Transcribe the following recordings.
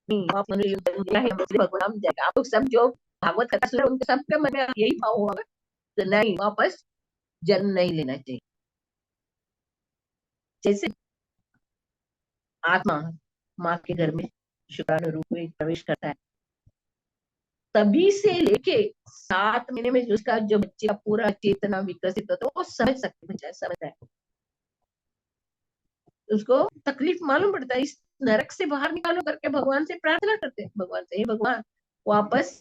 नहीं, आप भगवान जाएगा। आप लोग सब जो भागवत कथा सुन रहे उनके सबके मन में यही भाव होगा, तो नहीं, वापस जन्म नहीं लेना चाहिए। जैसे आत्मा माँ के घर में शुक्राणु रूप में प्रवेश करता है, तभी से लेके 7 महीने में उसका जो बच्चे का पूरा चेतना विकसित होता है, वो समझ सकते, बच्चा समझता है। उसको तकलीफ मालूम पड़ता है, इस नरक से बाहर निकालो करके भगवान से प्रार्थना करते हैं, भगवान से, हे भगवान वापस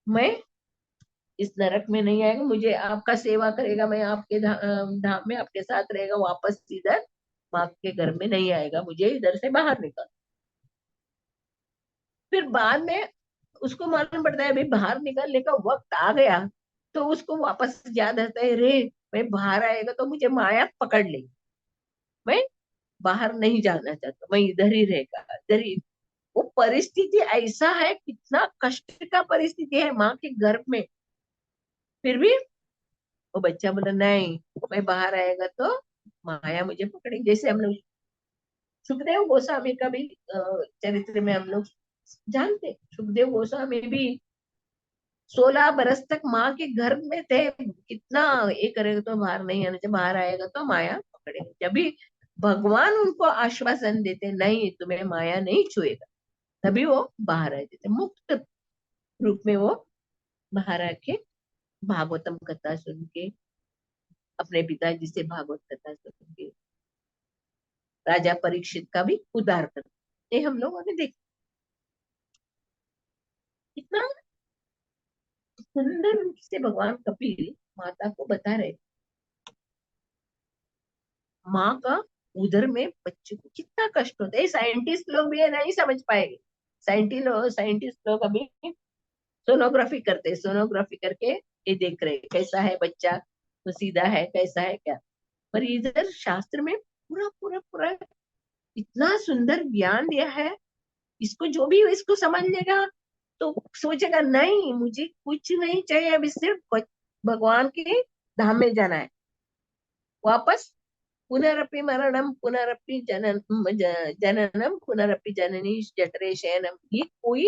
मैं इस नरक में नहीं आएगा, मुझे आपका सेवा करेगा, मैं आपके धाम में आपके साथ रहेगा, वापस इधर माँ के घर में नहीं आएगा, मुझे इधर से बाहर निकाल। फिर बाद में उसको मालूम पड़ता है भाई बाहर निकलने का वक्त आ गया, तो उसको वापस याद आता है, रे मैं बाहर आएगा तो मुझे माया पकड़ लेगी, मैं बाहर नहीं जाना चाहता, मैं इधर ही रहेगा, इधर ही। वो परिस्थिति ऐसा है, कितना कष्ट का परिस्थिति है माँ के गर्भ में, फिर भी वो बच्चा बोला नहीं, मैं बाहर आएगा तो माया मुझे पकड़ेगी। जैसे हम लोग सुखदेव गोस्वामी का भी चरित्र में हम लोग जानते, सुखदेव गोस्वामी भी 16 बरस तक माँ के गर्भ में थे, कितना ये करेगा तो बाहर नहीं आना चाहिए, बाहर आएगा तो माया पकड़ेगा। जब भी भगवान उनको आश्वासन देते नहीं तुम्हें माया नहीं छुएगा, तभी वो बाहर आ जाते, मुक्त रूप में वो बाहर आके भागवतम कथा सुन के, अपने पिताजी से भागवत कथा सुन के राजा परीक्षित का भी उद्धार करते, ये हम लोगों ने देखा। कितना सुंदर रूप से भगवान कपिल माता को बता रहे, माँ का उदर में बच्चे को कितना कष्ट होता है, साइंटिस्ट लोग भी ये नहीं समझ पाएंगे। साइंटिस्ट लोग अभी सोनोग्राफी करते हैं, सोनोग्राफी करके ये देख रहे हैं कैसा है बच्चा, तो सीधा है कैसा है क्या। पर इधर शास्त्र में पूरा पूरा पूरा इतना सुंदर ज्ञान दिया है, इसको जो भी इसको समझ लेगा तो सोचेगा नहीं मुझे कुछ नहीं चाहिए, अभी सिर्फ भगवान के धाम में जाना है, वापस पुनरपि मरणम पुनरपि जननम पुनरपि जननी जठरे शयनम, ये कोई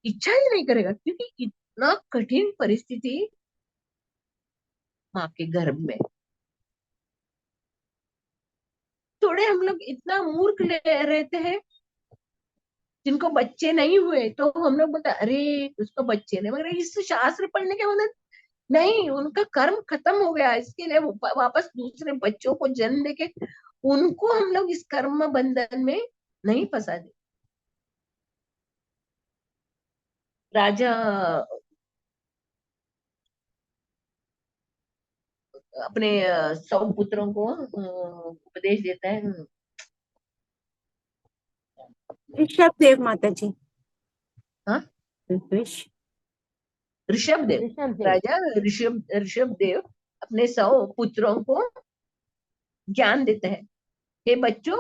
इच्छा ही नहीं करेगा, क्योंकि इतना कठिन परिस्थिति माँ के गर्भ में। थोड़े हम लोग इतना मूर्ख रहते हैं, जिनको बच्चे नहीं हुए तो हम लोग बोलते अरे उसको बच्चे नहीं, मगर इस शास्त्र पढ़ने के बाद नहीं, उनका कर्म खत्म हो गया, इसके लिए वो वापस दूसरे बच्चों को जन्म देके उनको हम लोग इस कर्म बंधन में नहीं फंसा दे। राजा अपने 100 पुत्रों को उपदेश देता है। ऋषभ देव माता जी। हाँ, ऋष ऋषभ देव, ऋषभ देव। राजा ऋषभ देव अपने 100 पुत्रों को ज्ञान देता है, हे बच्चों,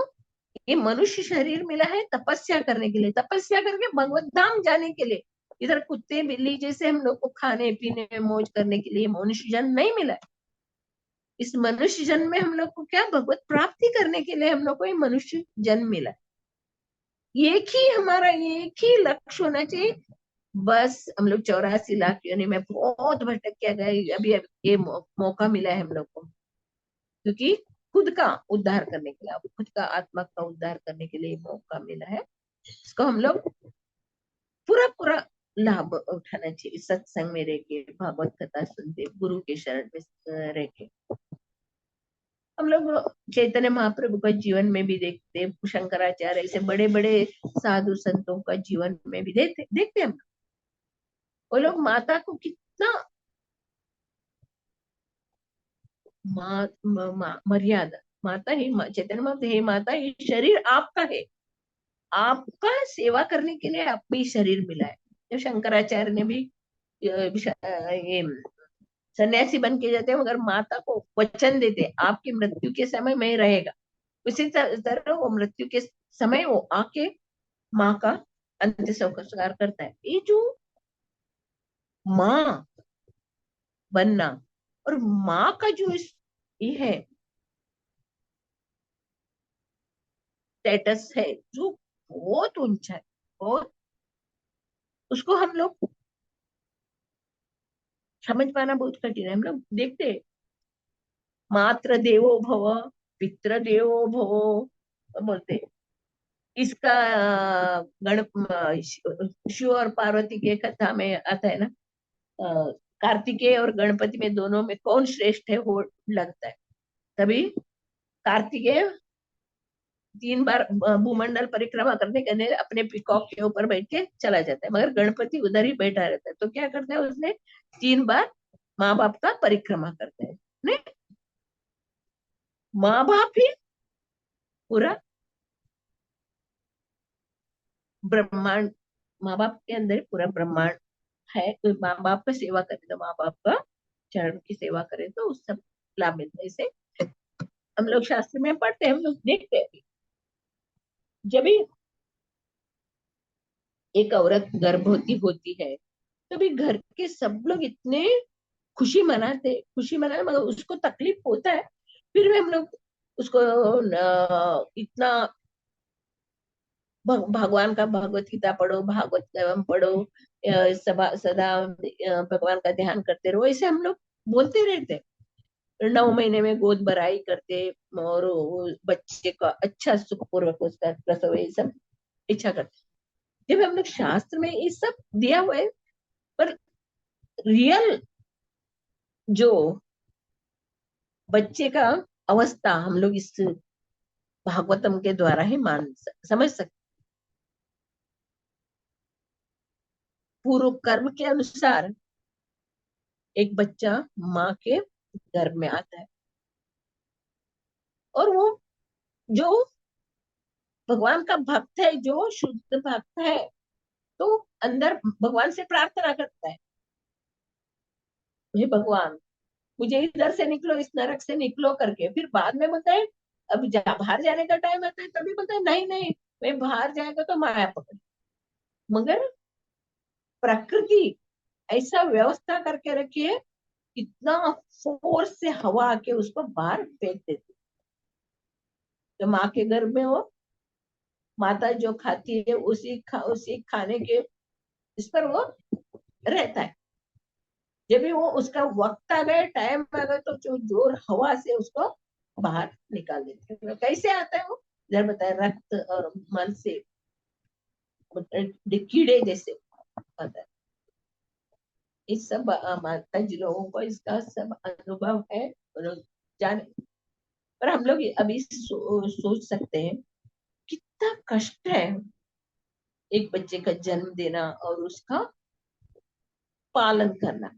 ये मनुष्य शरीर मिला है तपस्या करने के लिए, तपस्या करके भगवत धाम जाने के लिए। इधर कुत्ते बिल्ली जैसे हम लोग को खाने पीने में मौज करने के लिए मनुष्य जन्म नहीं मिला है। इस मनुष्य जन्म में हम लोग को क्या भगवत प्राप्ति करने के लिए हम लोग को ये मनुष्य जन्म मिला है। एक ही हमारा एक ही लक्ष्य होना चाहिए, बस हम लोग 84 लाख योनि में बहुत भटक के गए, अभी ये मौका मिला है हम लोग को, क्योंकि खुद का उद्धार करने के लिए, खुद का आत्मा का उद्धार करने के लिए मौका मिला है। इसको हम लोग पूरा पूरा लाभ उठाना चाहिए, सत्संग में रह के, भागवत कथा सुनते, गुरु के शरण में रह के। हम लोग चैतन्य महाप्रभु का जीवन में भी देखते, शंकराचार्य ऐसे बड़े बड़े साधु संतों का जीवन में भी देखते देखते हम, वो लोग माता को कितना मर्यादा, माता ही चैतन्य महाप्रभु, हे माता ये शरीर आपका है, आपका सेवा करने के लिए आपको ये शरीर मिला है। जब शंकराचार्य ने भी ये सन्यासी बन के जाते हैं, मगर माता को वचन देते आपकी मृत्यु के समय में रहेगा, उसी तरह वो मृत्यु के समय वो आके माँ का अंत्य संस्कार करता है। ये जो माँ बनना और माँ का जो ये है स्टेटस है, जो बहुत ऊंचा है, और उसको हम लोग समझ पाना बहुत कठिन है। हम लोग देखते हैं, मात्र देवो भव, पितृ देवो भव बोलते हैं। इसका शिव और पार्वती के कथा में आता है ना, कार्तिकेय और गणपति में दोनों में कौन श्रेष्ठ है वो लगता है। तभी कार्तिकेय 3 बार भूमंडल परिक्रमा करने के लिए अपने पिकॉक के ऊपर बैठ के चला जाता है, मगर गणपति उधर ही बैठा रहता है। तो क्या करता है, उसने 3 बार माँ बाप का परिक्रमा करता है। नहीं, माँ बाप ही पूरा ब्रह्मांड, माँ बाप के अंदर ही पूरा ब्रह्मांड है। कोई माँ बाप का सेवा करे तो माँ बाप का चरण की सेवा करे तो उस सब लाभ मिलता है। इसे हम लोग शास्त्र में पढ़ते हैं, हम लोग देखते हैं। जब भी एक औरत गर्भवती होती है, तभी घर के सब लोग इतने खुशी मनाते मगर उसको तकलीफ होता है। फिर भी हम लोग उसको इतना भगवान का भगवत गीता पढ़ो, भागवत पढ़ो, सदा सदा भगवान का ध्यान करते रहो, ऐसे हम लोग बोलते रहते। 9 महीने में गोद भराई करते और वो बच्चे का अच्छा सुखपूर्वक उसका प्रसव, ये सब इच्छा करते। जब हम लोग शास्त्र में ये सब दिया हुआ है, पर रियल जो बच्चे का अवस्था हम लोग इस भागवतम के द्वारा ही समझ सकते। पूर्व कर्म के अनुसार एक बच्चा माँ के गर्भ में आता है, और वो जो भगवान का भक्त है, जो शुद्ध भक्त है, तो अंदर भगवान से प्रार्थना करता है, हे भगवान मुझे इधर से निकलो, इस नरक से निकलो करके। फिर बाद में बोलता है, अब बाहर जाने का टाइम आता है, तभी बोलता है नहीं नहीं, मैं बाहर जाएगा तो माया पकड़। मगर प्रकृति ऐसा व्यवस्था करके रखी है, इतना फोर्स से हवा आके उसको बाहर फेंक देती। तो माँ के गर्भ में हो, माता जो खाती है उसी खाने के इस पर वो रहता है। जब भी वो उसका वक्त आ गया, टाइम आ गया, तो जो जोर हवा से उसको बाहर निकाल देते हैं। कैसे आता है वो, इधर बताया रक्त और मन से, कीड़े जैसे आता है। इस सब माता जी लोगों को इसका सब अनुभव है, और जाने। पर हम लोग अभी सोच सकते हैं कितना कष्ट है एक बच्चे का जन्म देना और उसका पालन करना।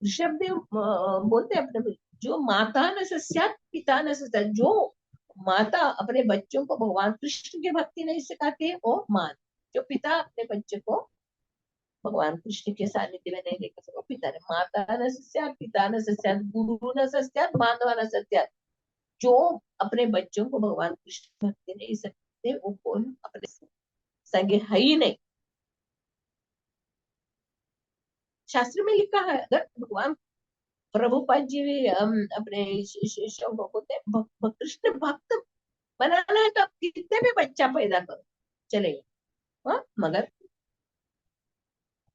ऋषभदेव बोलते हैं अपने, जो माता न सस्यात पिता न सस्यात, जो माता अपने बच्चों को भगवान कृष्ण की भक्ति नहीं सिखाती है वो माँ, जो पिता अपने बच्चे को भगवान कृष्ण के सानिध्य में नहीं लेकर सको पिता ने। माता न सस्यात पिता न सस्यात गुरु न सस्यात बांधवा न सस्यात, जो अपने बच्चों को भगवान कृष्ण की भक्ति नहीं सकते वो कौन अपने संगे है ही नहीं। शास्त्र में लिखा है, अगर भगवान प्रभुपाद जी भी अपने शिष्यों को बोलते हैं, कृष्ण भक्त बनाना है तो आप कितने भी बच्चा पैदा करो चलेगा। हाँ, मगर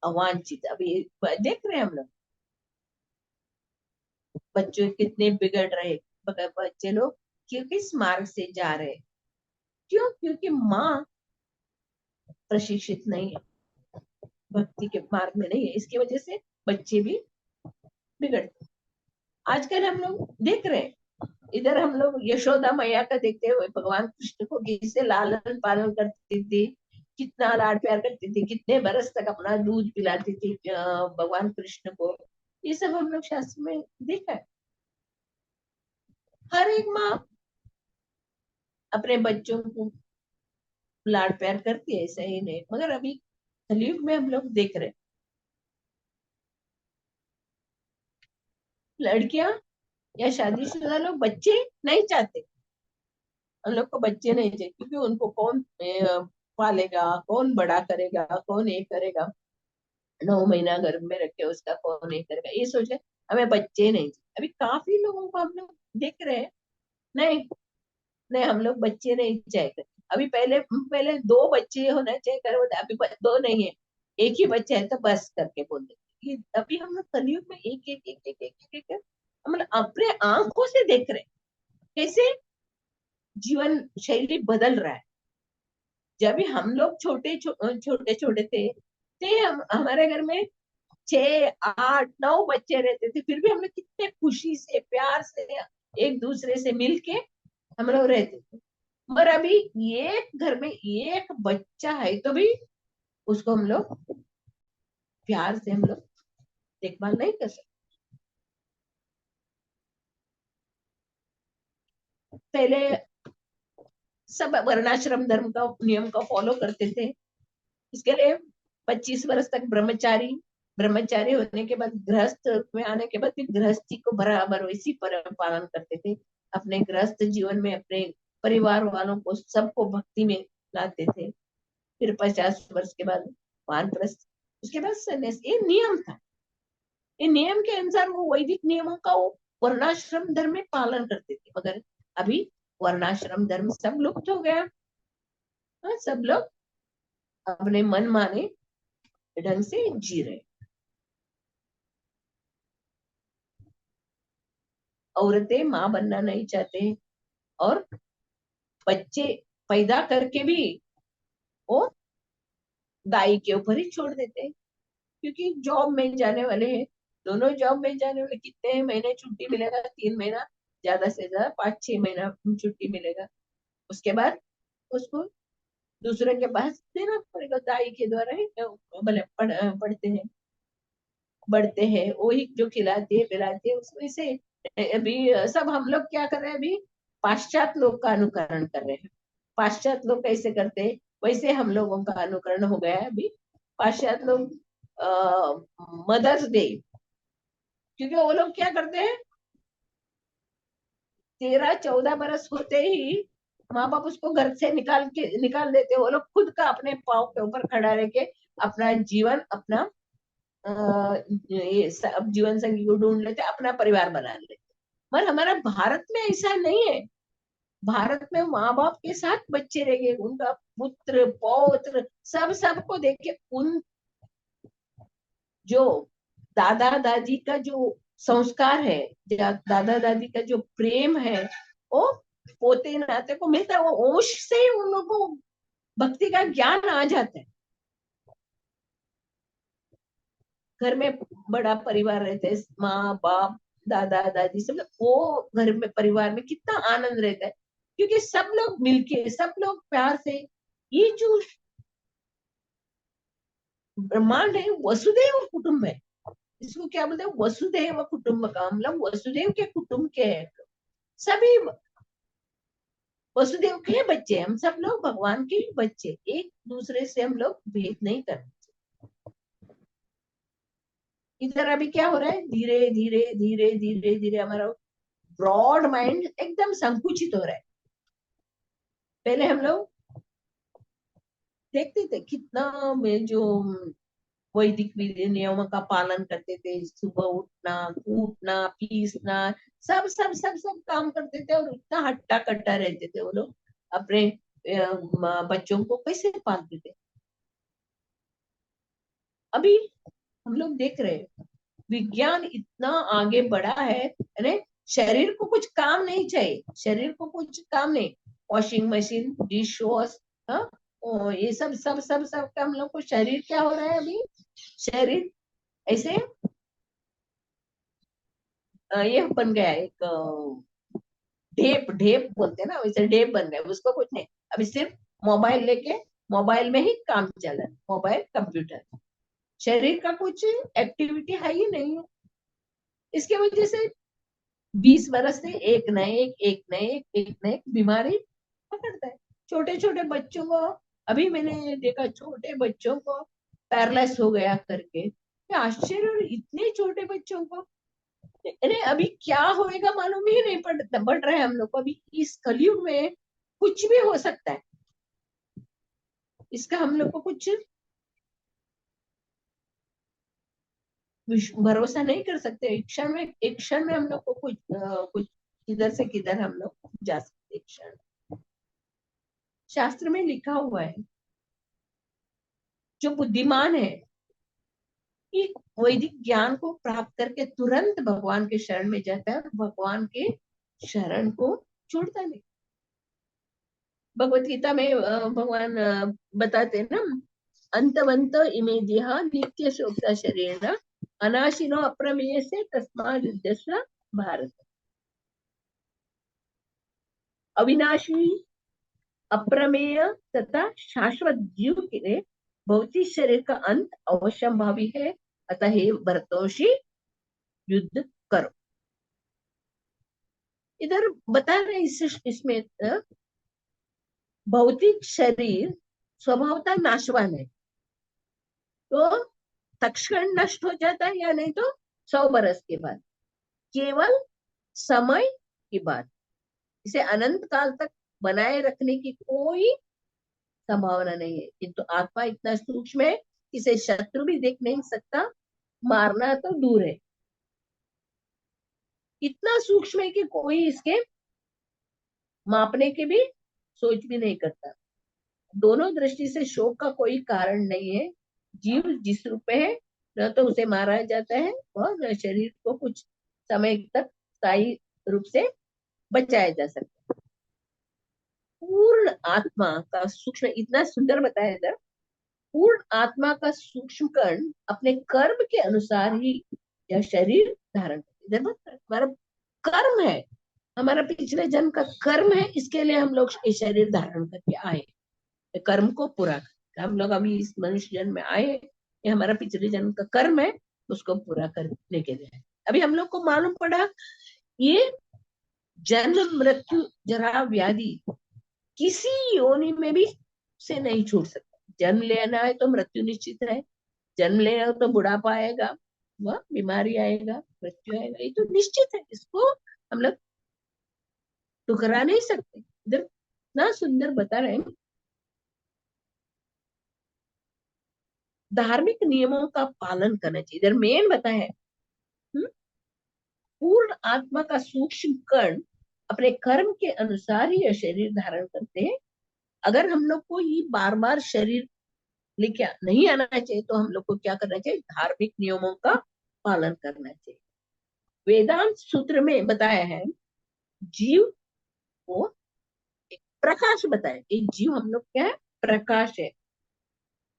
अवांछित अभी देख रहे हैं हम लोग, बच्चे कितने बिगड़ रहे, बच्चे लोग क्यों किस मार्ग से जा रहे, क्यों, क्योंकि माँ प्रशिक्षित नहीं है, भक्ति के मार्ग में नहीं है, इसकी वजह से बच्चे भी बिगड़ते। आजकल हम लोग देख रहे हैं, इधर हम लोग यशोदा मैया का देखते हुए भगवान कृष्ण को कैसे लालन पालन करती थी, कितना लाड प्यार करती थी, कितने बरस तक अपना दूध पिलाती थी भगवान कृष्ण को। ये सब हम लोग शास्त्र में देखा है। हर एक माँ अपने बच्चों को लाड प्यार करती है, ऐसा ही नहीं, मगर अभी कलयुग में हम लोग देख रहे हैं लड़कियां या शादीशुदा लोग बच्चे नहीं चाहते। हम लोग को बच्चे नहीं चाहिए, क्योंकि उनको कौन पालेगा, कौन बड़ा करेगा, कौन ये करेगा, 9 महीना गर्भ में रखे उसका कौन ये करेगा, ये सोच के हमें बच्चे नहीं चाहिए। अभी काफी लोगों को हम लोग देख रहे हैं, नहीं नहीं हम लोग बच्चे नहीं चाहते। अभी पहले पहले दो बच्चे होना चाहिए कर बोलते, अभी दो नहीं है, एक ही बच्चा है तो बस करके बोल देते। ये अभी हम लोग कलयुग में एक एक एक एक एक एक, एक मतलब अपने आंखों से देख रहे हैं कैसे जीवन शैली बदल रहा है। जब भी हम लोग छोटे छोटे थे हम हमारे घर में 6 8 9 बच्चे रहते थे, फिर भी हम लोग कितने खुशी से प्यार से एक दूसरे से मिलके हम लोग रहते थे। पर अभी एक घर में एक बच्चा है तो भी उसको हम लोग प्यार से हम लोग देखभाल नहीं कर सकते। पहले सब वर्णाश्रम धर्म का नियम का फॉलो करते थे। इसके लिए 25 वर्ष तक ब्रह्मचारी, ब्रह्मचारी होने के बाद गृहस्थ में आने के बाद फिर गृहस्थी को बराबर वैसी पालन करते थे। अपने गृहस्थ जीवन में अपने परिवार वालों को सबको भक्ति में लाते थे। फिर 50 वर्ष के बाद वानप्रस्थ, उसके बाद सन्यास। ये नियम था, ये नियम के अनुसार वो वैदिक नियमों का वो वर्णाश्रम धर्म में पालन करते थे। मगर अभी वर्णाश्रम धर्म सब लुप्त हो गया। सब लोग अपने मन माने ढंग से जी रहे। औरतें माँ बनना नहीं चाहते और बच्चे पैदा करके भी वो दाई के ऊपर ही छोड़ देते हैं, क्योंकि जॉब में जाने वाले हैं, दोनों जॉब में जाने वाले। कितने महीने छुट्टी मिलेगा? 3 महीना, ज्यादा से ज्यादा 5 6 महीना छुट्टी मिलेगा। उसके बाद उसको दूसरे के पास देना पड़ेगा, दाई के द्वारा ही भले पढ़ते हैं बढ़ते हैं, वही जो खिलाती है पिलाती है उसमें से। अभी सब हम लोग क्या कर रहे हैं? अभी पाश्चात्य लोग का अनुकरण कर रहे हैं। पाश्चात्य लोग कैसे करते हैं वैसे हम लोगों का अनुकरण हो गया है अभी। पाश्चात्य लोग मदर्स डे, क्योंकि वो लोग क्या करते हैं, 13 14 बरस होते ही माँ बाप उसको घर से निकाल देते हैं। वो लोग खुद का अपने पाँव के ऊपर खड़ा रह के अपना जीवन अपना ये सब जीवन संगी को ढूंढ लेते, अपना परिवार बना लेते। पर हमारा भारत में ऐसा नहीं है। भारत में माँ बाप के साथ बच्चे रह गए, उनका पुत्र पौत्र सब सबको देखे उन जो दादा दादी का जो संस्कार है, दादा दादी का जो प्रेम है, वो पोते नाते को मिलता है। वो ओश से ही उन लोगों को भक्ति का ज्ञान आ जाता है। घर में बड़ा परिवार रहते हैं, माँ बाप दादा दादी सब लोग, वो घर में परिवार में कितना आनंद रहता है, क्योंकि सब लोग मिलके सब लोग प्यार से। ये जो ब्रह्मांड है वसुदेव कुटुंब है, इसको क्या बोलते हैं? वसुदेव कुटुंब का, हम लोग वसुदेव के कुटुंब के हैं। सभी वसुदेव के बच्चे, हम सब लोग भगवान के बच्चे, एक दूसरे से हम लोग भेद नहीं करते। इधर अभी क्या हो रहा है? धीरे धीरे धीरे धीरे धीरे हमारा ब्रॉड माइंड एकदम संकुचित हो रहा है। पहले हम लोग देखते थे कितना में जो वैदिक विधि नियमों का पालन करते थे, सुबह उठना कूटना पीसना सब सब सब सब काम करते थे, और उतना हट्टा कट्टा रहते थे वो लोग। अपने बच्चों को कैसे पालते थे। अभी हम लोग देख रहे हैं विज्ञान इतना आगे बढ़ा है, यानी शरीर को कुछ काम नहीं चाहिए, शरीर को कुछ काम नहीं। वॉशिंग मशीन, डिश वॉश, ये सब सब सब सब का हम लोग को शरीर क्या हो रहा है अभी? शरीर ऐसे ये बन गया है, एक ढेप ढेप बोलते हैं ना, वैसे ढेप बन गया, उसको कुछ नहीं। अभी सिर्फ मोबाइल लेके मोबाइल में ही काम चल रहा है, मोबाइल कंप्यूटर। शरीर का कुछ एक्टिविटी है ही नहीं है। इसके वजह से 20 बरस से एक नए बीमारी पकड़ता है छोटे छोटे बच्चों को। अभी मैंने देखा छोटे बच्चों को पैरलाइज हो गया करके, आश्चर्य। और इतने छोटे बच्चों को, अरे अभी क्या होएगा मालूम ही नहीं पड़ रहा है हम लोग को। अभी इस कलयुग में कुछ भी हो सकता है, इसका हम लोग को कुछ भरोसा नहीं कर सकते। एक क्षण में हम लोग को कुछ किधर से किधर हम लोग जा सकते एक क्षण। शास्त्र में लिखा हुआ है, जो बुद्धिमान है कि वैदिक ज्ञान को प्राप्त करके तुरंत भगवान के शरण में जाता है और भगवान के शरण को छोड़ता नहीं। भगवत गीता में भगवान बताते हैं ना, अंतवंत इमे देहा नित्य शोक्ता शरीर अनाशिनो अप्रमेय से तस्मात् युद्धस्व भारत। अविनाशी, अप्रमेय तथा शाश्वत जीव के लिए भौतिक शरीर का अंत अवश्यंभावी है, अतः हे भरतोषी युद्ध करो। इधर बता रहे इसमें भौतिक शरीर स्वभावतः नाशवान है, तो तत्क्षण नष्ट हो जाता है, या नहीं तो 100 बरस के बाद, केवल समय की बात। इसे अनंत काल तक बनाए रखने की कोई संभावना नहीं है। किंतु आत्मा इतना सूक्ष्म है, इसे शत्रु भी देख नहीं सकता, मारना तो दूर है। इतना सूक्ष्म है कि कोई इसके मापने के भी सोच भी नहीं करता। दोनों दृष्टि से शोक का कोई कारण नहीं है। जीव जिस रूप में है, न तो उसे मारा जाता है और न शरीर को कुछ समय तक स्थायी रूप से बचाया जा सकता है। पूर्ण आत्मा का सूक्ष्म, इतना सुंदर बताया इधर, पूर्ण आत्मा का सूक्ष्म कण अपने कर्म के अनुसार ही यह शरीर धारण करते। हमारा कर्म है, हमारा पिछले जन्म का कर्म है, इसके लिए हम लोग ये शरीर धारण करके आए, कर्म को पूरा कर। हम लोग अभी इस मनुष्य जन्म में आए, ये हमारा पिछले जन्म का कर्म है, उसको पूरा करने के लिए। अभी हम लोग को मालूम पड़ा, ये जन्म मृत्यु जरा व्याधि किसी योनि में भी से नहीं छूट सकता। जन्म लेना है तो मृत्यु निश्चित है, जन्म लेना हो तो बुढ़ापा आएगा, वह बीमारी आएगा, मृत्यु आएगा, ये तो निश्चित है। इसको हम लोग टुकरा नहीं सकते। इधर ना सुंदर बता रहे हैं, धार्मिक नियमों का पालन करना चाहिए। इधर मेन बताया है, पूर्ण आत्मा का सूक्ष्म कण अपने कर्म के अनुसार ही यह शरीर धारण करते हैं। अगर हम लोग को ये बार बार शरीर लेके नहीं आना चाहिए, तो हम लोग को क्या करना चाहिए? धार्मिक नियमों का पालन करना चाहिए। वेदांत सूत्र में बताया है, जीव को एक प्रकाश बताया, एक जीव हम लोग क्या है? प्रकाश है,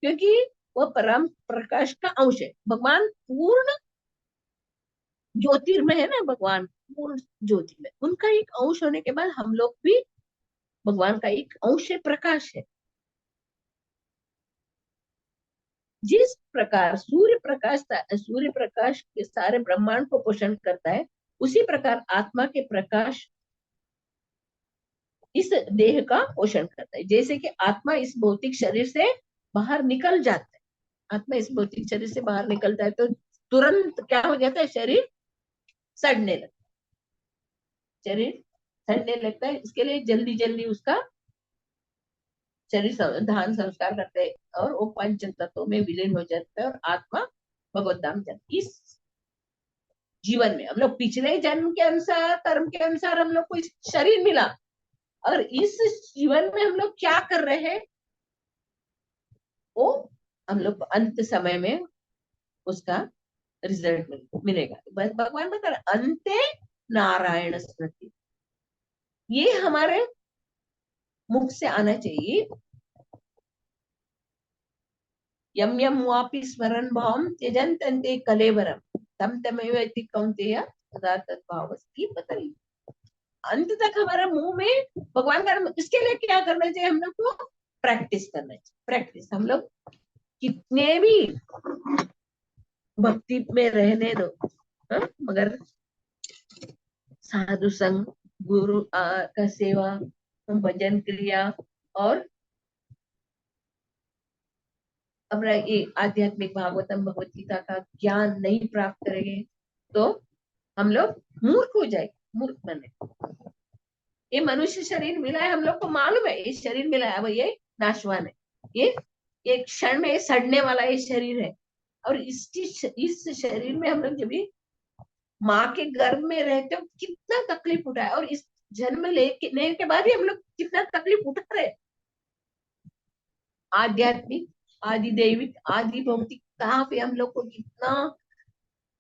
क्योंकि वह परम प्रकाश का अंश है। भगवान पूर्ण ज्योतिर्मय है ना, भगवान पूर्ण ज्योतिर्मय, उनका एक अंश होने के बाद हम लोग भी भगवान का एक अंश है, प्रकाश है। जिस प्रकार सूर्य प्रकाश के सारे ब्रह्मांड को पोषण करता है, उसी प्रकार आत्मा के प्रकाश इस देह का पोषण करता है। जैसे कि आत्मा इस भौतिक शरीर से बाहर निकल जाता है, आत्मा इस भौतिक शरीर से बाहर निकलता है तो तुरंत क्या हो जाता है? शरीर सड़ने लगता है, शरीर सड़ने लगता है। इसके लिए जल्दी जल्दी उसका शरीर धान संस्कार करते हैं और वो पंच तत्वों में विलीन हो जाता है और आत्मा भगवत धाम जाती है। इस जीवन में हम लोग पिछले जन्म के अनुसार, कर्म के अनुसार हम लोग को शरीर मिला, और इस जीवन में हम लोग क्या कर रहे हैं, वो हम लोग अंत समय में उसका रिजल्ट मिलेगा। बस भगवान बता रहे, अंते नारायण स्मृति, ये हमारे मुख से आना चाहिए। यम यम वापि स्मरण भावम त्यजन्ते कलेवरम तम तमेव इति कौन्तेय सदा तद्भावस्ति बताइए। अंत तक हमारा मुंह में भगवान का, इसके लिए क्या करना चाहिए? हम लोग को प्रैक्टिस करना चाहिए। प्रैक्टिस, हम लोग कितने भी भक्ति में रहने दो, मगर साधु संग, गुरु का सेवा, भजन क्रिया और अपना ये आध्यात्मिक भागवतम भगवत गीता का ज्ञान नहीं प्राप्त करेंगे तो हम लोग मूर्ख हो जाएंगे, मूर्ख बने। ये मनुष्य शरीर मिला है, हम लोग को मालूम है ये शरीर मिला है, ये नाशवान है, ये एक क्षण में सड़ने वाला ये शरीर है। और इस शरीर में हम लोग जब भी माँ के गर्भ में रहते हो कितना तकलीफ उठाए, और इस जन्म लेने के बाद ही हम लोग कितना तकलीफ उठा रहे। आध्यात्मिक, आदि दैविक, आदि भौतिक, कहाँ पे हम लोग को कितना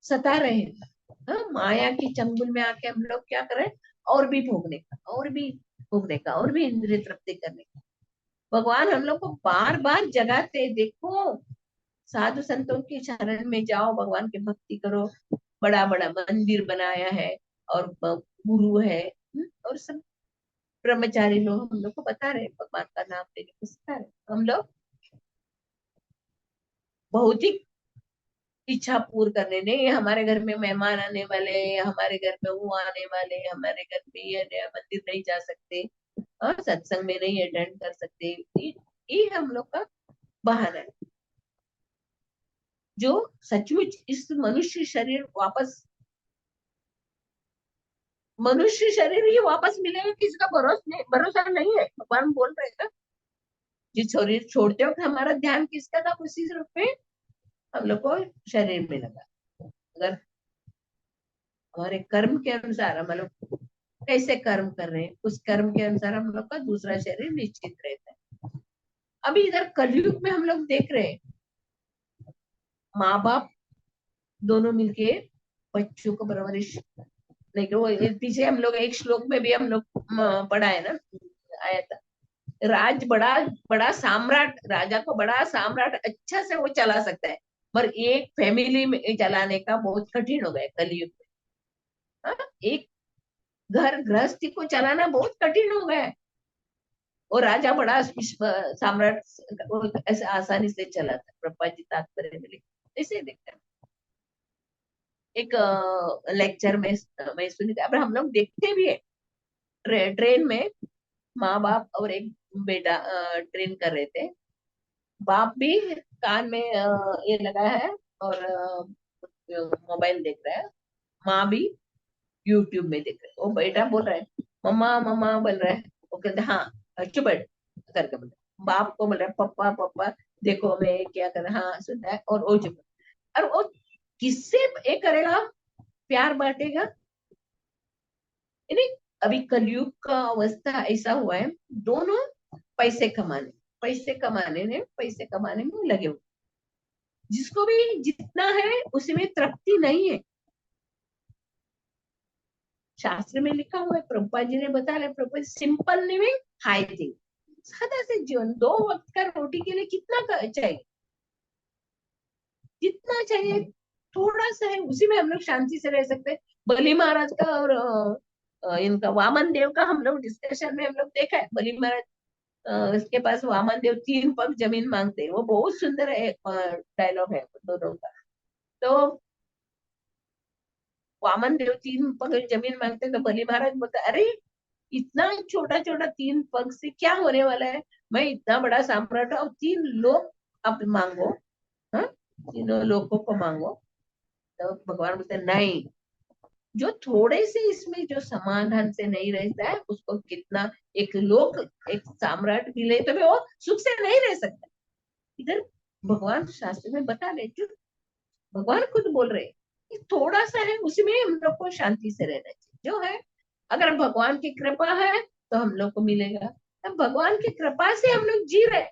सता रहे हैं। हाँ, माया के चंगुल में आके हम लोग क्या करें, और भी भोगने का, और भी भोगने का, और भी इंद्रिय तृप्ति करने का। भगवान हम लोग को बार बार जगाते हैं, देखो साधु संतों के शरण में जाओ, भगवान की भक्ति करो। बड़ा बड़ा मंदिर बनाया है, और गुरु है, और सब ब्रह्मचारी लोग हम लोग को बता रहे हैं, भगवान का नाम लेने को सिखा रहे हैं। हम लोग भौतिक इच्छा पूर्ण करने नहीं, हमारे घर में मेहमान आने वाले, हमारे घर में वो आने वाले, हमारे घर में ये नया मंदिर नहीं जा सकते, और सत्संग में नहीं अटेंड कर सकते, ये हम लोग का बहाना है। जो सचमुच इस मनुष्य शरीर वापस, मनुष्य शरीर ही वापस मिलेगा, किसी का भरोसा नहीं है। भगवान बोल रहे हैं ना, जिस शरीर छोड़ते हो हमारा ध्यान किसका था, उसी रूप में हम लोग को शरीर में लगा। अगर हमारे कर्म के अनुसार हम लोग कैसे कर्म कर रहे हैं, उस कर्म के अनुसार हम लोग का दूसरा शरीर निश्चित रहता है। अभी इधर कलयुग में हम लोग देख रहे हैं, माँ बाप दोनों मिलके बच्चों को परवरिश नहीं, वो पीछे हम लोग एक श्लोक में भी हम लोग पढ़ा है ना, आया था, राज बड़ा बड़ा साम्राट, राजा को बड़ा साम्राट अच्छा से वो चला सकता है, पर एक फैमिली में चलाने का बहुत कठिन हो गया कलयुग में। हाँ? एक घर गृहस्थी को चलाना बहुत कठिन हो गया है, और राजा बड़ा साम्राट वो ऐसे आसानी से चलाता है। प्रभुपाद जी तात्पर्य में लिखते ऐसे देखते हैं। एक लेक्चर में मैं सुनी थी, अब हम लोग देखते भी है, ट्रेन में माँ बाप और एक बेटा ट्रेन कर रहे थे। बाप भी कान में ये लगा है, और मोबाइल देख रहा है। माँ भी यूट्यूब में देख रहे, वो बेटा बोल रहा है मम्मा मम्मा बोल रहा है, वो कहते हाँ चुप बैठ करके बोल रहा है। बाप को बोल रहा है पप्पा पप्पा देखो मैं क्या कर रहा, हाँ सुनता है, और वो चुप। और वो किससे ये करेगा, प्यार बांटेगा, यानी अभी कलयुग का अवस्था ऐसा हुआ है, दोनों पैसे कमाने, पैसे कमाने में लगे हुए, जिसको भी जितना है उसमें तृप्ति नहीं है। शास्त्र में लिखा हुआ है, प्रभुपाद जी ने बताया, Prabhupada simple living high thing, सादा से जीवन, दो वक्त का रोटी के लिए कितना चाहिए, जितना चाहिए थोड़ा सा है, उसी में हम लोग शांति से रह सकते हैं। बलि महाराज का और इनका वामन देव का हम लोग डिस्कशन में हम लोग देखा है, बलि महाराज इसके पास वामन देव 3 पग जमीन मांगते हैं, वो बहुत सुंदर है डायलॉग है दोनों का। तो वामन देव 3 पग जमीन मांगते, तो बलि महाराज बोलते अरे इतना छोटा छोटा 3 पग से क्या होने वाला है, मैं इतना बड़ा सम्राट हूं, 3 लोग अब मांगो, हाँ 3 लोगों को मांगो। तो भगवान बोलते नहीं, जो थोड़े से इसमें जो समाधान से नहीं रहता है उसको कितना, एक लोग एक सम्राट मिले तो भी वो सुख से नहीं रह सकता। इधर भगवान शास्त्र में बता रहे, जो भगवान खुद बोल रहे कि थोड़ा सा है उसमें हम लोग को शांति से रहना चाहिए, जो है अगर भगवान की कृपा है तो हम लोग को मिलेगा। अब भगवान की कृपा से हम लोग जी रहे,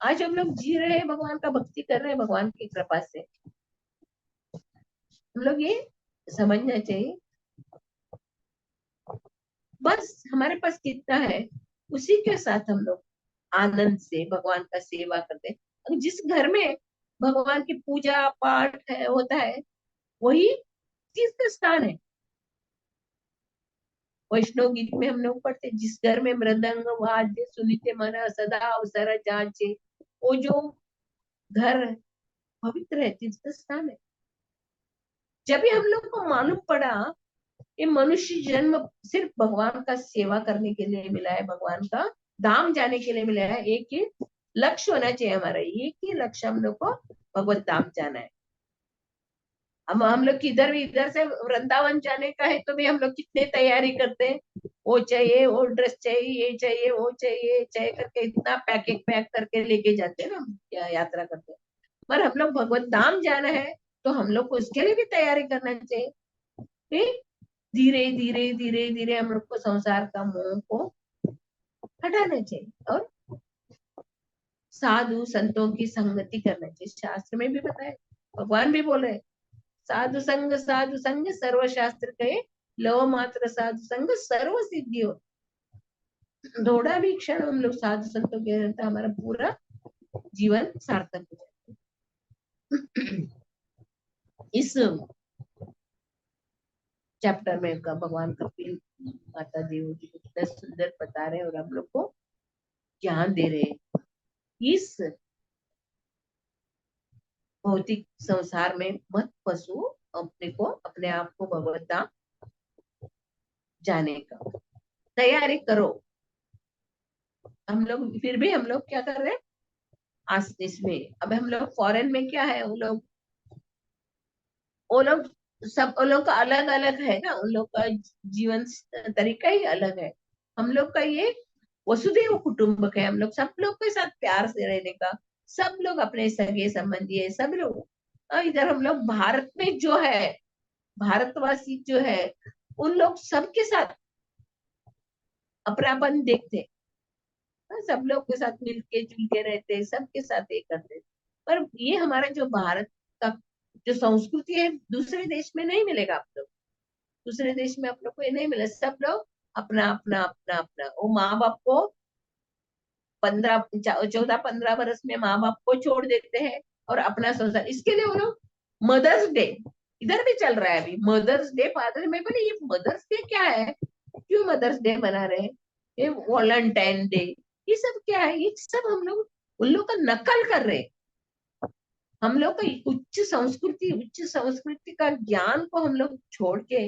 आज हम लोग जी रहे हैं, भगवान का भक्ति कर रहे हैं भगवान की कृपा से। हम लोग ये समझना चाहिए, बस हमारे पास कितना है उसी के साथ हम लोग आनंद से भगवान का सेवा करते हैं। जिस घर में भगवान की पूजा पाठ है होता है, वही तीर्थ स्थान है। वैष्णव गीत में हम लोग पढ़ते, जिस घर में मृदंग वाद्य सुनीते मन सदा अवसर जाचे, वो जो घर पवित्र है, तीर्थ स्थान है। जब भी हम लोग को मालूम पड़ा ये मनुष्य जन्म सिर्फ भगवान का सेवा करने के लिए मिला है, भगवान का धाम जाने के लिए मिला है, एक ही लक्ष्य होना चाहिए हमारा, एक ही लक्ष्य हम लोग को भगवत धाम जाना है। हम लोग किधर भी, इधर से वृंदावन जाने का है तो भी हम लोग कितने तैयारी करते हैं, वो चाहिए, वो ड्रेस चाहिए, ये चाहिए, वो चाहिए, चाहिए करके इतना पैकिंग पैक करके लेके जाते हैं ना हम, क्या यात्रा करते हैं। पर हम लोग भगवत धाम जाना है तो हम लोग को उसके लिए भी तैयारी करना चाहिए। धीरे धीरे धीरे धीरे हम लोग को संसार का मोह को हटाना चाहिए, और साधु संतों की संगति करना चाहिए, शास्त्र में भी बताया, भगवान भी बोले साधु संग सर्व शास्त्र कहे, लव मात्र साधु संग सर्व सिद्धि हो। थोड़ा भी क्षण हम लोग साधु संतों के रहता है, हमारा पूरा जीवन सार्थक हो जाए। इस चैप्टर में का भगवान कपिल माता देव जी को कितना सुंदर बता रहे हैं और हम लोग को ज्ञान दे रहे हैं। इस भौतिक संसार में मत फंसो, अपने को अपने आप को भगवत धाम जाने का तैयारी करो। हम लोग फिर भी हम लोग क्या कर रहे हैं आज इसमें, अब हम लोग फॉरेन में क्या है, वो लोग सब उन लोग का अलग अलग है ना, उन लोग का जीवन तरीका ही अलग है। हम लोग का ये वसुधैव कुटुंबक है, हम लोग सब लोग के साथ प्यार से रहने का, सब लोग अपने सगे संबंधी है सब लोग। और इधर हम लोग भारत में जो है, भारतवासी जो है, उन लोग सबके साथ अपनापन देखते हैं, सब लोग के साथ मिलके जुल के रहते हैं, सबके साथ ये करते हैं। पर ये हमारा जो भारत का जो संस्कृति है दूसरे देश में नहीं मिलेगा आप लोग, दूसरे देश में आप लोग को ये नहीं मिले, सब लोग अपना अपना अपना अपना, वो माँ बाप को 14-15 वर्ष में माँ बाप को छोड़ देते हैं और अपना संसार, इसके लिए वो लोग मदर्स डे, इधर भी चल रहा है अभी मदर्स डे फादर में, बोले ये मदर्स डे क्या है, क्यों मदर्स डे मना रहे हैं, ये वॉलंटाइन डे, ये सब क्या है, ये सब हम लोग उन लोग का नकल कर रहे हैं। हम लोग का उच्च संस्कृति का ज्ञान को हम लोग छोड़ के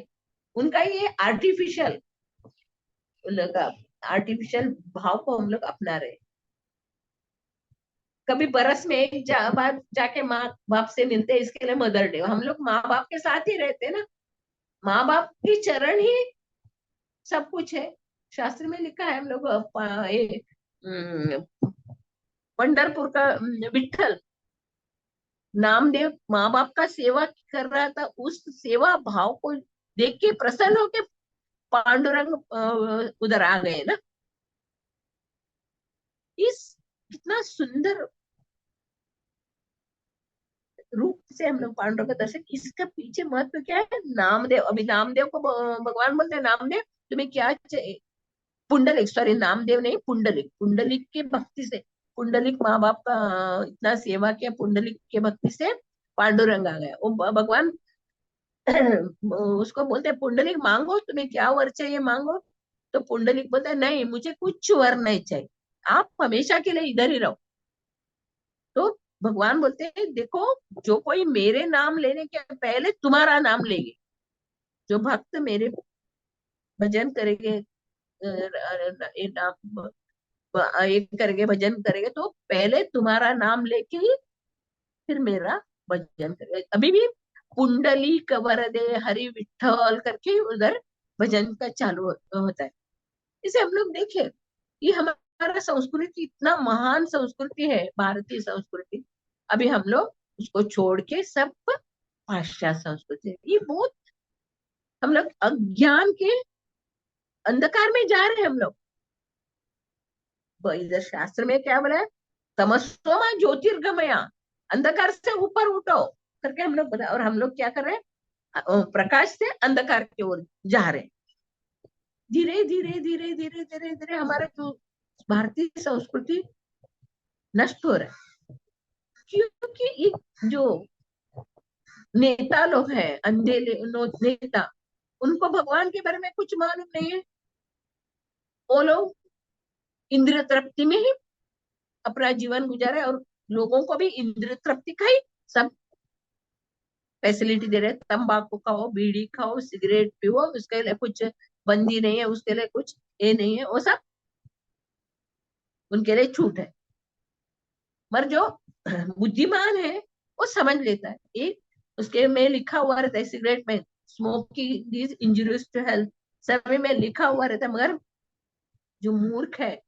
उनका ये आर्टिफिशियल भाव को हम लोग अपना रहे। कभी बरस में एक बार जाके माँ बाप से मिलते हैं, इसके लिए मदर डे, हम लोग माँ बाप के साथ ही रहते हैं ना, माँ बाप की चरण ही सब कुछ है। शास्त्र में लिखा है, हम लोग पंढरपुर का विठल नामदेव माँ बाप का सेवा कर रहा था, उस सेवा भाव को देख के प्रसन्न होके पांडुरंग उधर आ गए ना। इस कितना सुंदर रूप से हम लोग पांडुरंग का दर्शन, इसका पीछे महत्व क्या है, नामदेव, अभी नामदेव को भगवान बोलते हैं नामदेव तुम्हें क्या चाहिए, पुंडलिक, सॉरी नामदेव नहीं, पुंडलिक, पुंडलिक के भक्ति से, पुंडलिक माँ बाप का इतना सेवा किया, पुंडलिक के भक्ति से पांडुरंग आ गया। वो भगवान उसको बोलते हैं पुंडलिक मांगो तुम्हें क्या वर चाहिए मांगो, तो पुंडलिक बोलता है नहीं मुझे कुछ वर नहीं चाहिए, आप हमेशा के लिए इधर ही रहो। तो भगवान बोलते हैं देखो, जो कोई मेरे नाम लेने के पहले तुम्हारा नाम लेंगे, जो भक्त मेरे भजन करेंगे, ये नाम ये करेंगे, भजन करेंगे, तो पहले तुम्हारा नाम लेके ही फिर मेरा भजन करेंगे। अभी भी पुंडली वरदे हरि विठ्ठल करके उधर भजन का चालू होता है। इसे हम लोग देखें, ये हमारा संस्कृति इतना महान संस्कृति है, भारतीय संस्कृति, अभी हम लोग उसको छोड़ के सब पाश्चात्य संस्कृति, ये बहुत हम लोग अज्ञान के अंधकार में जा रहे हैं हम लोग। इधर शास्त्र में क्या बोला है, तमस्वमा ज्योतिर्गमया, अंधकार से ऊपर उठो करके हम लोग बता, और हम लोग क्या कर रहे हैं, प्रकाश से अंधकार की ओर जा रहे हैं। धीरे धीरे धीरे धीरे धीरे धीरे हमारा जो भारतीय संस्कृति नष्ट हो रहा है, क्योंकि ये जो नेता लोग हैं, अंधे नेता, उनको भगवान के बारे में कुछ मालूम नहीं है, वो लोग इंद्रिय तृप्ति में ही अपना जीवन गुजारे और लोगों को भी इंद्रिय तृप्ति का ही सब फैसिलिटी दे रहे हैं, तंबाकू खाओ, बीड़ी खाओ, सिगरेट पियो, उसके लिए कुछ बंदी नहीं है, उसके लिए कुछ ये नहीं है, वो सब उनके लिए छूट है। पर जो बुद्धिमान है वो समझ लेता है, एक उसके में लिखा हुआ रहता है, सिगरेट में smoking is injurious to health, सभी में लिखा हुआ रहता है, मगर जो मूर्ख है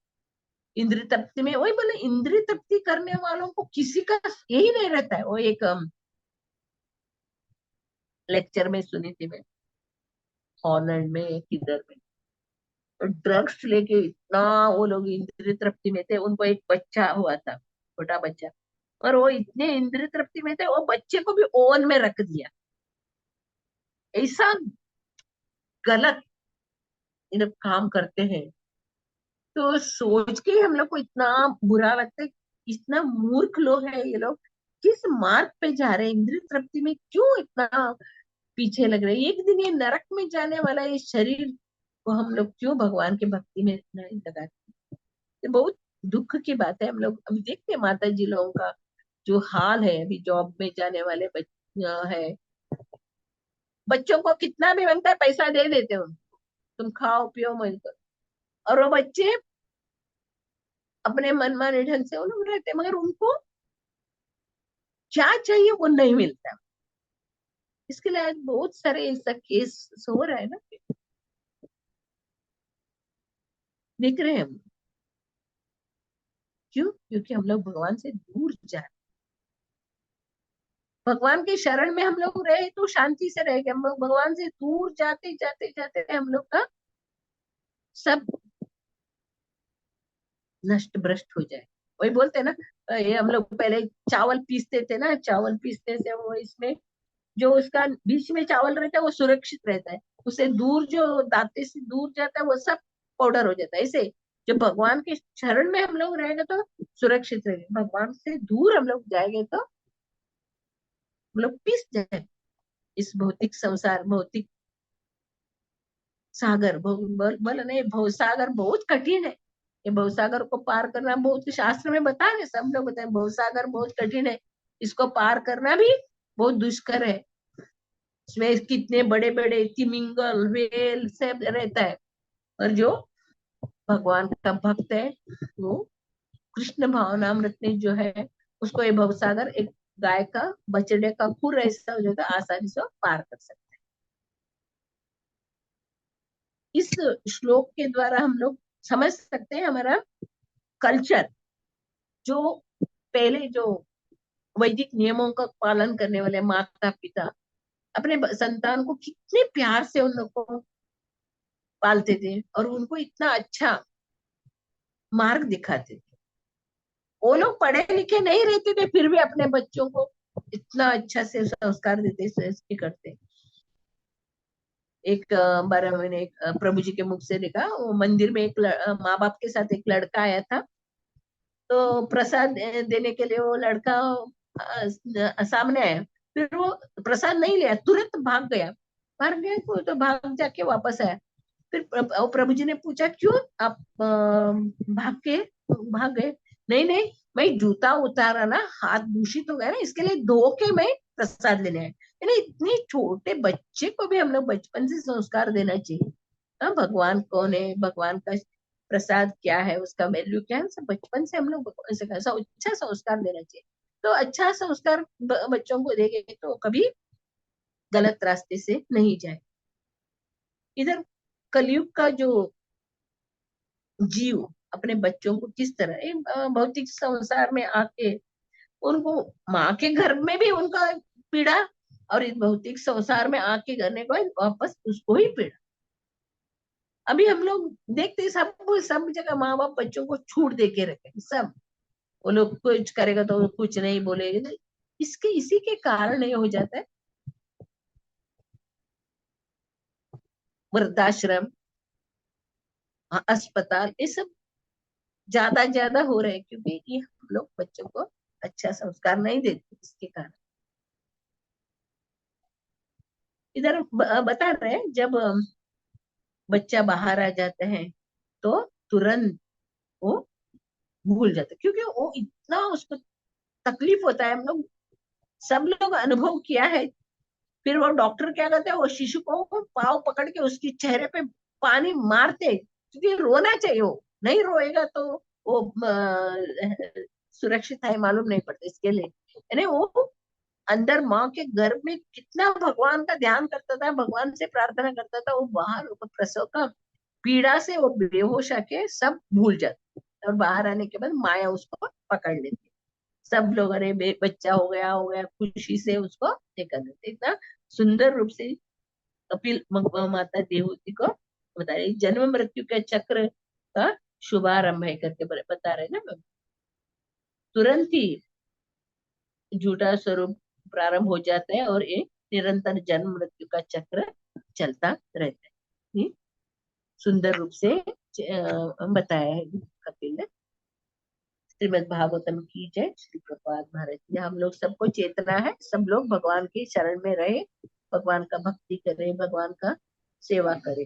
इंद्रिय तृप्ति में, वही बोले इंद्रिय तृप्ति करने वालों को किसी का यही नहीं रहता है। वो एक लेक्चर में सुनी थी मैं, हॉलैंड में किधर में, ड्रग्स लेके इतना वो लोग इंद्रिय तृप्ति में थे, उनको एक बच्चा हुआ था, छोटा बच्चा, और वो इतने इंद्रिय तृप्ति में थे, वो बच्चे को भी ओवन में रख दिया। ऐसा गलत ये लोग काम करते हैं। तो सोच के हम लोग को इतना बुरा लगता है, इतना मूर्ख लोग हैं ये लोग। किस मार्ग पे जा रहे हैं, इंद्रिय तृप्ति में क्यों इतना पीछे लग रहे हैं? एक दिन ये नरक में जाने वाला ये शरीर को हम लोग क्यों भगवान की भक्ति में इतना लगाते हैं? ये बहुत दुख की बात है। हम लोग अभी देखते हैं माता जी लोगों का जो हाल है, अभी जॉब में जाने वाले बच्चे है, बच्चों को कितना भी मांगता है पैसा दे देते हो, तुम खाओ पियो मत करो, और वो बच्चे अपने मनमाने ढंग से वो लोग रहते हैं, मगर उनको क्या चाहिए वो नहीं मिलता। इसके लिए आज बहुत सारे ऐसा केस हो रहा है ना, देख रहे हैं हम। क्यों? क्योंकि हम लोग भगवान से दूर जा रहे हैं। भगवान के शरण में हम लोग रहे तो शांति से रहेंगे, हम लोग भगवान से दूर जाते जाते जाते हम लोग का सब नष्ट भ्रष्ट हो जाए। वही बोलते हैं ना, ये हम लोग पहले चावल पीसते थे ना, चावल पीसते से वो इसमें जो उसका बीच में चावल रहता है वो सुरक्षित रहता है, उसे दूर जो दांते से दूर जाता है वो सब पाउडर हो जाता है। ऐसे जब भगवान के शरण में हम लोग रहेंगे तो सुरक्षित रहेंगे, भगवान से दूर हम लोग जाएंगे तो हम लोग पिस जाए। इस भौतिक संसार, भौतिक सागर, बोल नहीं, भव सागर बहुत कठिन है। ये भव सागर को पार करना बहुत शास्त्र में बता रहे, सब लोग बताए भव सागर बहुत कठिन है, इसको पार करना भी बहुत दुष्कर है। इसमें कितने बड़े बड़े तिमिंगल व्हेल सब रहता है, और जो भगवान का भक्त है वो कृष्ण भावनामृत में जो है उसको ये भवसागर एक गाय का बछड़े का खुर ऐसा हो जाता है, आसानी से पार कर सकते हैं। इस श्लोक के द्वारा हम लोग समझ सकते हैं हमारा कल्चर, जो पहले जो वैदिक नियमों का पालन करने वाले माता पिता अपने संतान को कितने प्यार से उन लोग को पालते थे और उनको इतना अच्छा मार्ग दिखाते थे। वो लोग पढ़े लिखे नहीं रहते थे, फिर भी अपने बच्चों को इतना अच्छा से संस्कार देते करते। एक बार मैंने एक प्रभु जी के मुख से देखा, वो मंदिर में एक माँ बाप के साथ एक लड़का आया था, तो प्रसाद देने के लिए वो लड़का सामने आया, फिर वो प्रसाद नहीं लिया, तुरंत भाग गया वो तो भाग जाके वापस आया। फिर प्रभु जी ने पूछा क्यों आप भाग गए? नहीं नहीं, मैं जूता उतारा ना, हाथ दूषित हो गया ना, इसके लिए धो के मैं प्रसाद लेने आया। यानी इतने छोटे बच्चे को भी हम लोग बचपन से संस्कार देना चाहिए। हाँ, भगवान कौन है, भगवान का प्रसाद क्या है, उसका वैल्यू क्या है, सब बचपन से हम लोग ऐसा अच्छा संस्कार देना चाहिए। तो अच्छा संस्कार बच्चों को देंगे तो कभी गलत रास्ते से नहीं जाए। इधर कलयुग का जो जीव अपने बच्चों को किस तरह भौतिक संसार में आके उनको माँ के घर में भी उनका पीड़ा, और इस भौतिक संसार में आके करने को वापस उसको ही पीड़ा। अभी हम लोग देखते हैं सब सब जगह माँ बाप बच्चों को छूट दे के रखे सब, वो लोग कुछ करेगा तो कुछ नहीं बोलेगा। इसके इसी के कारण ये हो जाता है, वृद्धाश्रम, अस्पताल, ये सब ज्यादा हो रहे हैं क्योंकि ये हम लोग बच्चों को अच्छा संस्कार नहीं देते, इसके कारण। इधर बता रहे हैं जब बच्चा बाहर आ जाता है तो तुरंत वो भूल जाता है, क्योंकि वो इतना उसको तकलीफ होता है, हम लोग सब लोग अनुभव किया है। फिर वो डॉक्टर क्या करते हैं, वो शिशु को पाव पकड़ के उसके चेहरे पे पानी मारते, क्योंकि रोना चाहिए, वो नहीं रोएगा तो वो सुरक्षित है मालूम नहीं पड़ता, इसके लिए यानी वो अंदर माँ के गर्भ में कितना भगवान का ध्यान करता था, भगवान से प्रार्थना करता था, वो बाहर प्रसव का पीड़ा से वो बेहोश आके सब भूल जाता, और बाहर आने के बाद माया उसको पकड़ लेती। सब लोग अरे बच्चा हो गया खुशी से उसको ये कर देते। इतना सुंदर रूप से कपिल माता देवहूति को बता रहे, जन्म मृत्यु के चक्र का शुभारंभ है करके बता रहे ना। तुरंत ही झूठा स्वरूप प्रारंभ हो जाता है और ये निरंतर जन्म मृत्यु का चक्र चलता रहता है। सुंदर रूप से बताया है कपिल ने। श्रीमद् भागवतम की जय। श्री प्रभुपाद महाराज जी। हम लोग सबको चेतना है, सब लोग भगवान की शरण में रहे, भगवान का भक्ति करें, भगवान का सेवा करें।